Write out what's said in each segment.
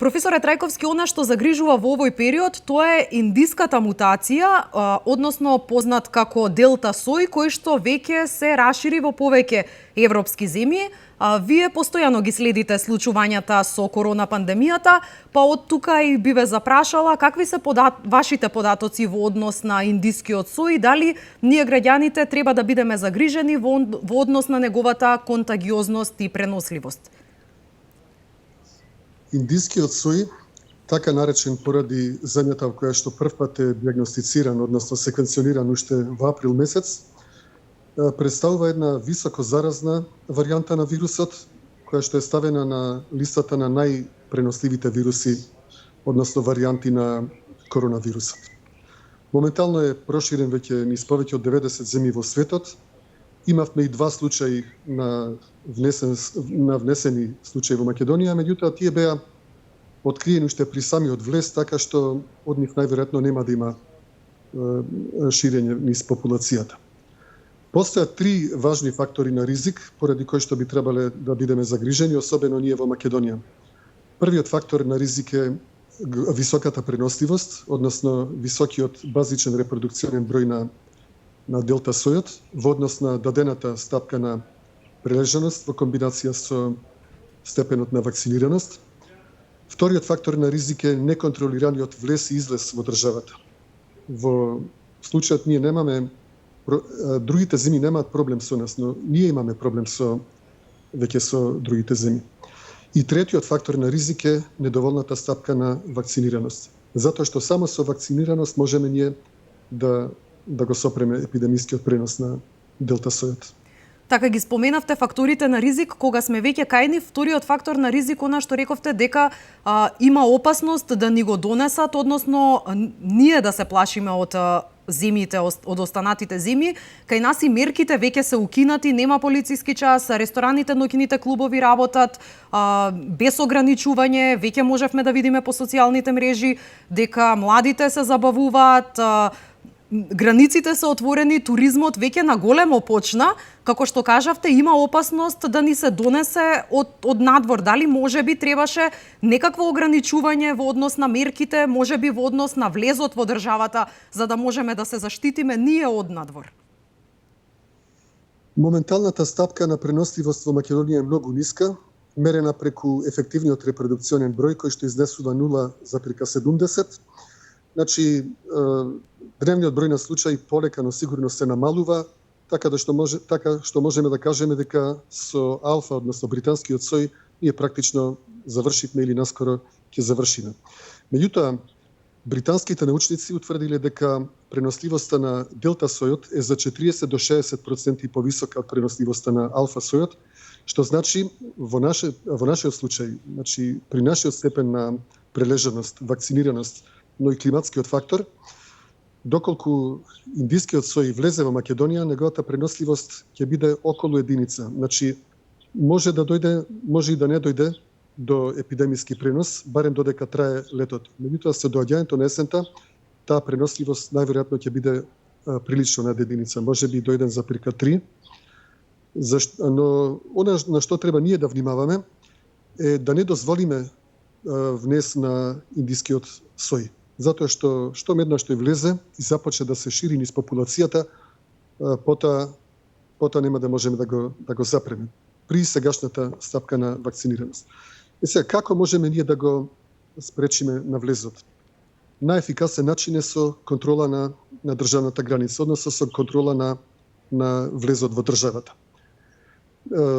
Професоре Трајковски, она што загрижува во овој период, тоа е индиската мутација, односно познат како Делта сој, кој што веќе се расшири во повеќе европски земји. Вие постојано ги следите случувањата со корона пандемијата, па од тука и би ве запрашала какви се вашите податоци во однос на индискиот сој, дали ние граѓаните треба да бидеме загрижени во однос на неговата контагиозност и преносливост? Индискиот сој, така наречен поради земјата во која што првпат е диагностициран, односно секвенциониран уште во април месец, представува една високо заразна варијанта на вирусот, која што е ставена на листата на најпреносливите вируси, односно варијанти на коронавирусот. Моментално е проширен веќе низ повеќе од 90 земји во светот. Имавме и два случаи на внесени случаи во Македонија, меѓутоа тие беа откриени уште при самиот влез, така што од нив најверојатно нема да има ширење низ популацијата. Постојат три важни фактори на ризик, поради кои што би требале да бидеме загрижени, особено ние во Македонија. Првиот фактор на ризик е високата преносливост, односно високиот базичен репродукционен број на делта сојот во однос на дадената стапка на прележаност во комбинација со степенот на вакцинираност. Вториот фактор на ризик е неконтролираниот влез и излез во државата. Во случајот ние немаме, другите земји немаат проблем со нас, но ние имаме проблем веќе со другите земји. И третиот фактор на ризик е недоволната стапка на вакцинираност. Затоа што само со вакцинираност можеме ние да го сопреме епидемискиот пренос на делта сојот. Така ги споменавте факторите на ризик, кога сме веќе кај нив, вториот фактор на ризик, она што рековте дека има опасност да ни го донесат, односно ние да се плашиме од земјите, од останатите земји. Кај нас и мерките веќе се укинати, нема полициски час, рестораните, ноќните клубови работат без ограничување. Веќе можевме да видиме по социјалните мрежи дека младите се забавуваат, границите се отворени, туризмот веќе на големо почна. Како што кажавте, има опасност да ни се донесе од надвор. Дали можеби требаше некакво ограничување во однос на мерките, можеби во однос на влезот во државата, за да можеме да се заштитиме ние од надвор? Моменталната стапка на преносливост во Македонија е многу ниска, мерена преку ефективниот репродукционен број кој што изнесува 0,70. Значи, дневниот број на случаи полека, но сигурно се намалува, така што можеме да кажеме дека со алфа, односно британскиот сој, ние практично завршивме или наскоро ќе завршиме. Меѓутоа, британските научници утврдиле дека преносливоста на делта сојот е за 40 до 60% повисока од преносливоста на алфа сојот, што значи во нашиот случај, значи при нашиот степен на прележаност, вакцинираност, но и климатскиот фактор, доколку индискиот сој влезе во Македонија, неговата преносливост ќе биде околу единица. Значи, може да дојде, може и да не дојде до епидемиски пренос, барем додека трае летото. Меѓутоа, со доаѓањето на есента, таа преносливост најверојатно ќе биде прилично над единица, може би дојден за прика 3. Но она на што треба ние да внимаваме е да не дозволиме внес на индискиот сој. Затоа што еднаш што влезе и започне да се шири низ популацијата, потоа нема да можеме да го запреме при сегашната стапка на вакцинираност. Сега, како можеме ние да го спречиме на влезот? Најефикасен начин е со контрола на државната граница, односно со контрола на влезот во државата.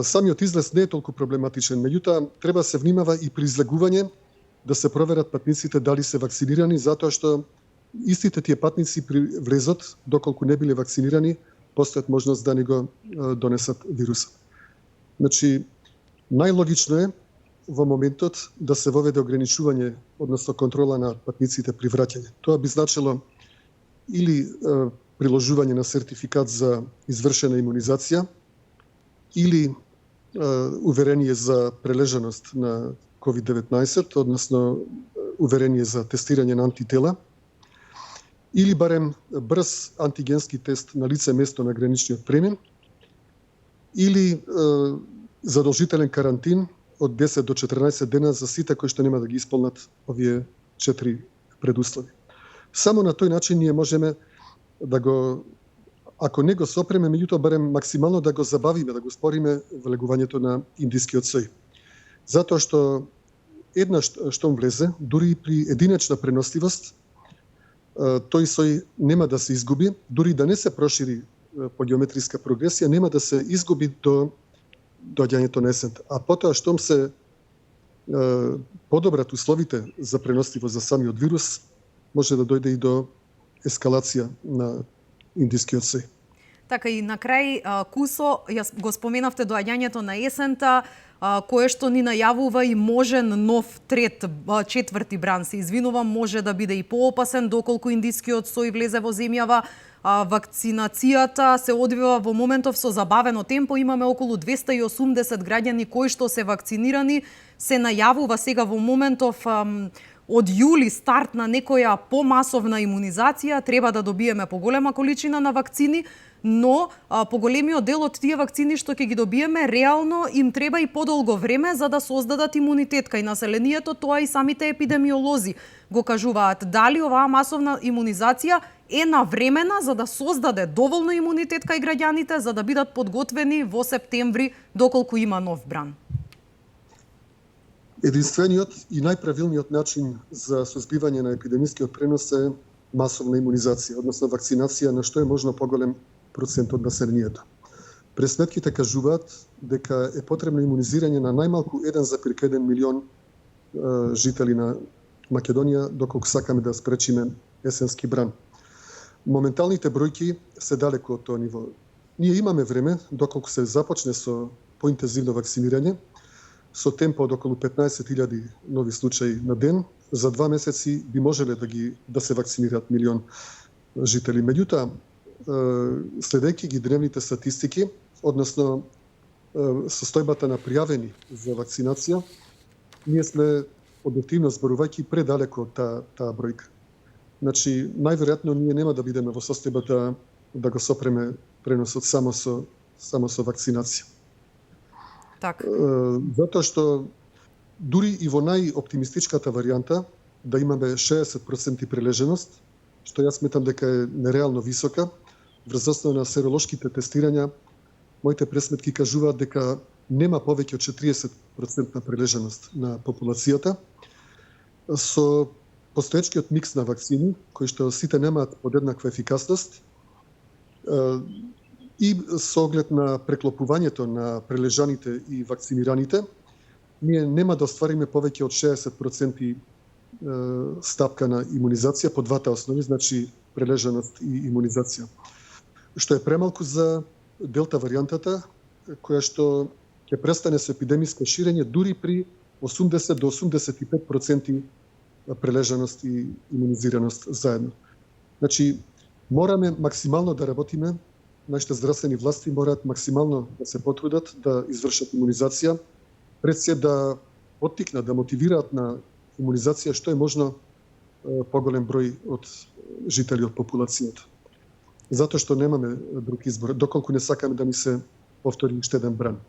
Самиот излез не е толку проблематичен, меѓутоа треба се внимава и при излегување да се проверат патниците дали се вакцинирани, затоа што истите тие патници при влезот, доколку не биле вакцинирани, постојат можност да ни го донесат вирусот. Значи, најлогично е во моментот да се воведе ограничување, односно контрола на патниците при враќање. Тоа би значило или приложување на сертификат за извршена имунизација, или уверение за прележаност на COVID-19, односно уверение за тестирање на антитела, или барем брз антигенски тест на лице место на граничниот премин, или задолжителен карантин од 10 до 14 дена за сите кои што нема да ги исполнат овие 4 предуслови. Само на тој начин ние можеме да го, ако не го сопреме, меѓутоа барем максимално да го забавиме, да го спориме влегувањето на индискиот сој. Затоа што еднаш штом влезе, дури и при единечна преносливост, тој сој нема да се изгуби, дури да не се прошири по геометриска прогресија, нема да се изгуби до доаѓањето на есента. А потоа штом се подобрат условите за преносливост за самиот вирус, може да дојде и до ескалација на индискиот сој. Така и на крај, Кусо, јас го споменавте доаѓањето на есента, кое што ни најавува и можен нов четврти бран. Се извинувам, може да биде и поопасен доколку индискиот сој влезе во земјава. Вакцинацијата се одвива во моментов со забавено темпо. Имаме околу 280 граѓани кои што се вакцинирани. Се најавува сега во моментов од јули старт на некоја помасовна имунизација. Треба да добиеме поголема количина на вакцини, но поголемиот дел од тие вакцини што ќе ги добиеме, реално им треба и подолго време за да создадат имунитет кај населението. Тоа и самите епидемиолози го кажуваат. Дали оваа масовна имунизација е навремена за да создаде доволно имунитет кај граѓаните за да бидат подготвени во септември доколку има нов бран? Единствениот и најправилниот начин за сузбивање на епидемискиот пренос е масовна имунизација, односно вакцинација на што е можно поголем процент од населението. Пресметките кажуваат дека е потребно имунизирање на најмалку 1,1 милион жители на Македонија доколку сакаме да спречиме есенски бран. Моменталните бројки се далеку од тоа ниво. Ние имаме време доколку се започне со поинтензивно вакцинирање, со темпо од околу 15.000 нови случаи на ден. За 2 месеци би можеле да се вакцинираат милион жители. Меѓутоа, следејќи ги дневните статистики, односно состојбата на пријавени за вакцинација, ние сме објективно зборувајќи предалеку од таа бројка. Значи, најверојатно ние нема да бидеме во состојбата да го сопреме преносот само со вакцинација. Так. Затоа што дури и во најоптимистичката варијанта да имаме 60% прележеност, што јас сметам дека е нереално висока, врз основа на серолошките тестирања, моите пресметки кажуваат дека нема повеќе од 40% прележеност на популацијата. Со постоечкиот микс на вакцини, кои што сите немаат подеднаква ефикасност, и со оглед на преклопувањето на прележаните и вакцинираните, ние нема да оствариме повеќе од 60% стапка на имунизација по двата основи, значи прележаност и имунизација. Што е премалку за делта варијантата, која што ќе престане со епидемиско ширење дури при 80 до 85% прележаност и имунизираност заедно. Значи, мораме максимално да работиме, нашите здравствени власти мораат максимално да се потрудат да извршат имунизација, пред се да поттикнат, да мотивираат на имунизација што е можно поголем број од жители од популацијата. Затоа што немаме друг избор, доколку не сакаме да ни се повтори уште еден бран.